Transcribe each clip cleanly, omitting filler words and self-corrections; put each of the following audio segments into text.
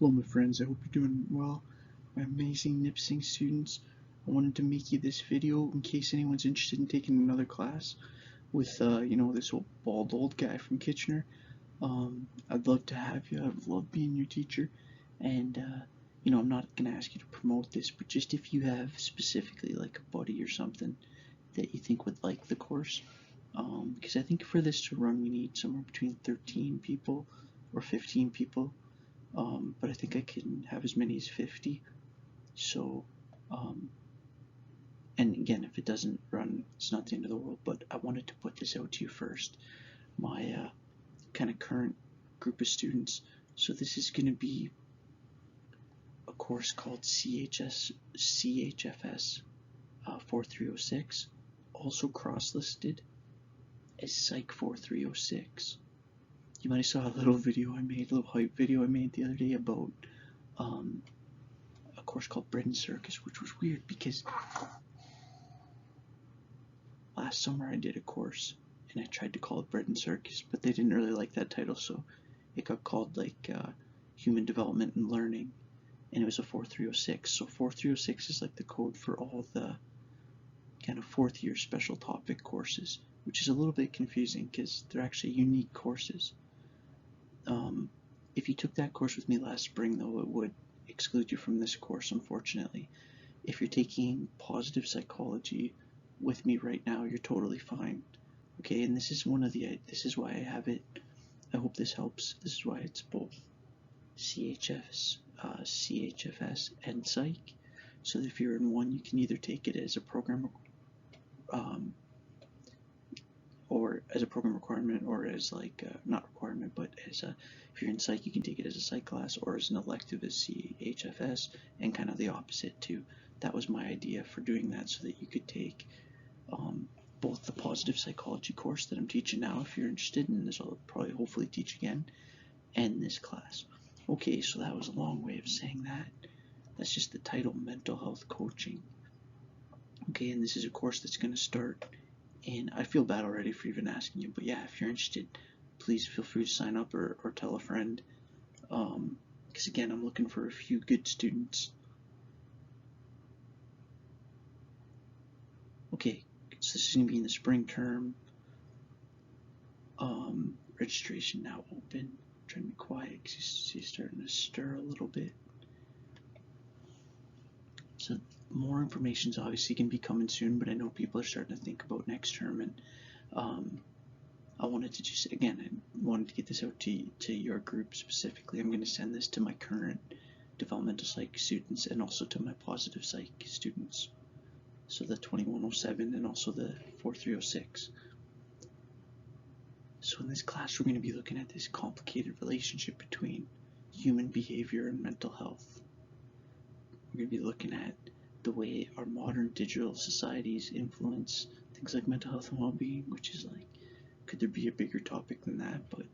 Hello my friends, I hope you're doing well. My amazing NIPSing students, I wanted to make you this video in case anyone's interested in taking another class with, this bald old guy from Kitchener. I'd love to have you, I'd love being your teacher, and, I'm not going to ask you to promote this, but just if you have specifically like a buddy or something that you think would like the course, because I think for this to run we need somewhere between 13 people or 15 people. But I think I can have as many as 50. So, um, and again, if it doesn't run, it's not the end of the world. But I wanted to put this out to you first. My kind of current group of students. So this is going to be a course called CHFS 4306, also cross-listed as Psych 4306. You might have saw a little video I made, a little hype video I made the other day about a course called Bread and Circus, which was weird because last summer I did a course and I tried to call it Bread and Circus, but they didn't really like that title, so it got called like Human Development and Learning, and it was a 4306. So 4306 is like the code for all the kind of fourth year special topic courses, which is a little bit confusing because they're actually unique courses. If you took that course with me last spring, though, it would exclude you from this course, unfortunately. If you're taking positive psychology with me right now, you're totally fine. Okay, and this is why I have it. I hope this helps. This is why it's both CHFS and Psych. So that if you're in one, you can either take it as a program or as a program requirement, or as like not requirement, but as a, if you're in Psych, you can take it as a Psych class or as an elective as CHFS, and kind of the opposite too. That was my idea for doing that, so that you could take both the positive psychology course that I'm teaching now, if you're interested, and this I'll probably hopefully teach again, and this class. Okay, so that was a long way of saying that. That's just the title, Mental Health Coaching. Okay, and this is a course that's going to start, and I feel bad already for even asking you, but yeah, if you're interested, please feel free to sign up or tell a friend, because again, I'm looking for a few good students. Okay, so this is going to be in the spring term. Registration now open. I'm trying to be quiet because she's starting to stir a little bit. So more information's obviously going to be coming soon, but I know people are starting to think about next term, and I wanted to just, again, I wanted to get this out to your group specifically. I'm going to send this to my current developmental psych students and also to my positive psych students. So the 2107 and also the 4306. So in this class, we're going to be looking at this complicated relationship between human behavior and mental health. We're going to be looking at the way our modern digital societies influence things like mental health and well-being, which is like, could there be a bigger topic than that? But,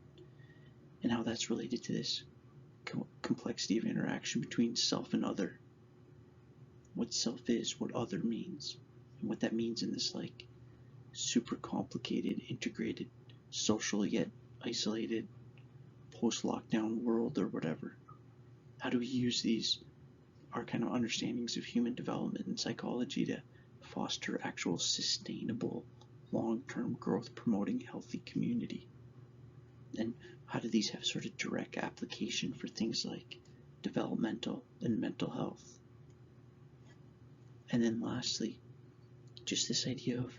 and how that's related to this complexity of interaction between self and other. What self is, what other means, and what that means in this like super complicated, integrated, social yet isolated, post-lockdown world or whatever. How do we use these, our kind of understandings of human development and psychology, to foster actual sustainable, long-term growth promoting healthy community? And how do these have sort of direct application for things like developmental and mental health? And then lastly, just this idea of,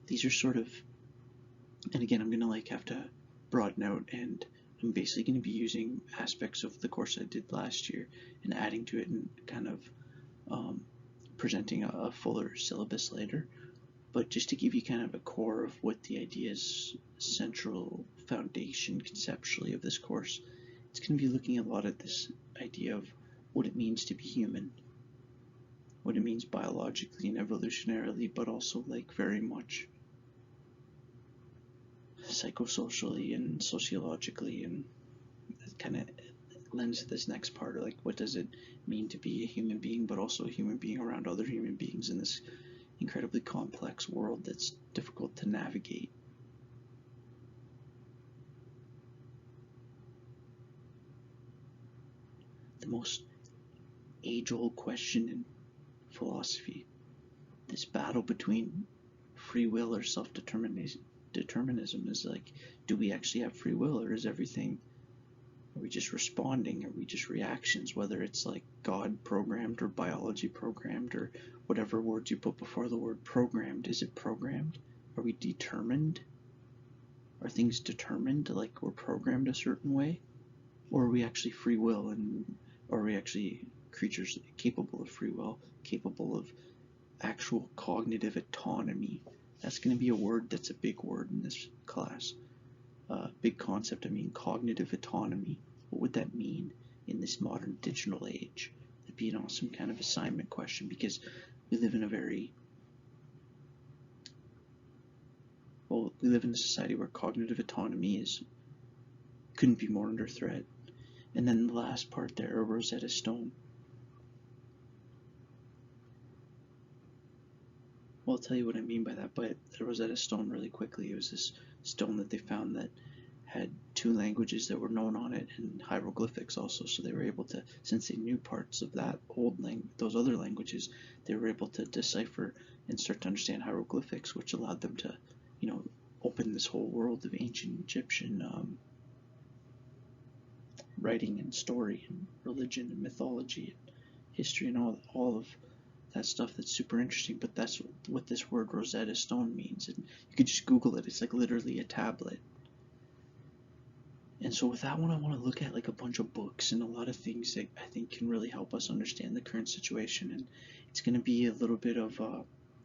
these are sort of, and again, I'm gonna like have to broaden out, and I'm basically going to be using aspects of the course I did last year and adding to it, and kind of presenting a fuller syllabus later. But just to give you kind of a core of what the idea's central foundation conceptually of this course, it's going to be looking a lot at this idea of what it means to be human, what it means biologically and evolutionarily, but also like very much psychosocially and sociologically, and kind of lends to this next part, like what does it mean to be a human being, but also a human being around other human beings in this incredibly complex world that's difficult to navigate. the most age-old question in philosophy. This battle between free will or self-determinism is like, do we actually have free will, or is everything, are we just responding, are we just reactions, whether it's like God programmed or biology programmed or whatever words you put before the word programmed. Is it programmed? Are we determined? Are things determined, like we're programmed a certain way? Or are we actually free will, and are we actually creatures capable of free will, capable of actual cognitive autonomy? That's going to be a word that's a big word in this class. Big concept. I mean, cognitive autonomy. What would that mean in this modern digital age? That'd be an awesome kind of assignment question, because we live in a society where cognitive autonomy couldn't be more under threat. And then the last part there, a Rosetta Stone. Well, I'll tell you what I mean by that, but the Rosetta Stone, really quickly, it was this stone that they found that had 2 languages that were known on it, and hieroglyphics also. So they were able to, since they knew parts of that those other languages, they were able to decipher and start to understand hieroglyphics, which allowed them to, open this whole world of ancient Egyptian writing and story and religion and mythology and history and all of that stuff that's super interesting. But that's what this word Rosetta Stone means, and you could just Google it. It's like literally a tablet. And so with that one, I want to look at like a bunch of books and a lot of things that I think can really help us understand the current situation. And it's going to be a little bit of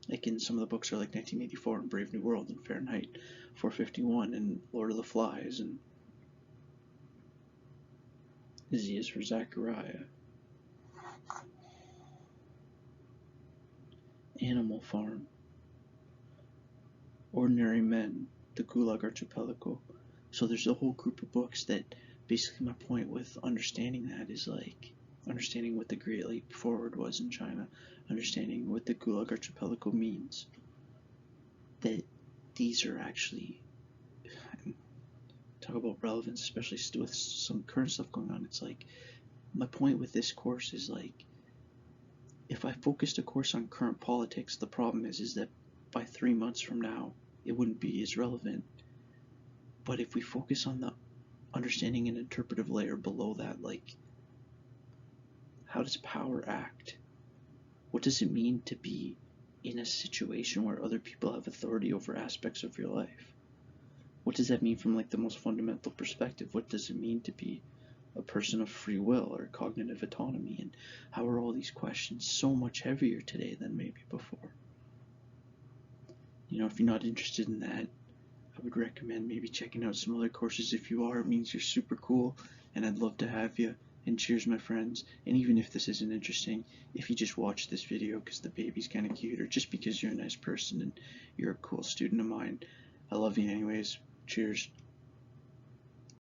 like, in some of the books are like 1984 and Brave New World and Fahrenheit 451 and Lord of the Flies, and Z is for Zachariah, Animal Farm, Ordinary Men, The Gulag Archipelago. So there's a whole group of books that basically, my point with understanding that is like understanding what the Great Leap Forward was in China, understanding what the Gulag Archipelago means, that these are actually, talk about relevance, especially with some current stuff going on. It's like, my point with this course is like, if I focused a course on current politics, the problem is that by 3 months from now, it wouldn't be as relevant. But if we focus on the understanding and interpretive layer below that, like, how does power act? What does it mean to be in a situation where other people have authority over aspects of your life? What does that mean from like the most fundamental perspective? What does it mean to be a person of free will or cognitive autonomy? And how are all these questions so much heavier today than maybe before? If you're not interested in that, I would recommend maybe checking out some other courses. If you are, it means you're super cool, and I'd love to have you. And cheers, my friends. And even if this isn't interesting, if you just watch this video because the baby's kind of cute, or just because you're a nice person and you're a cool student of mine, I love you anyways. Cheers.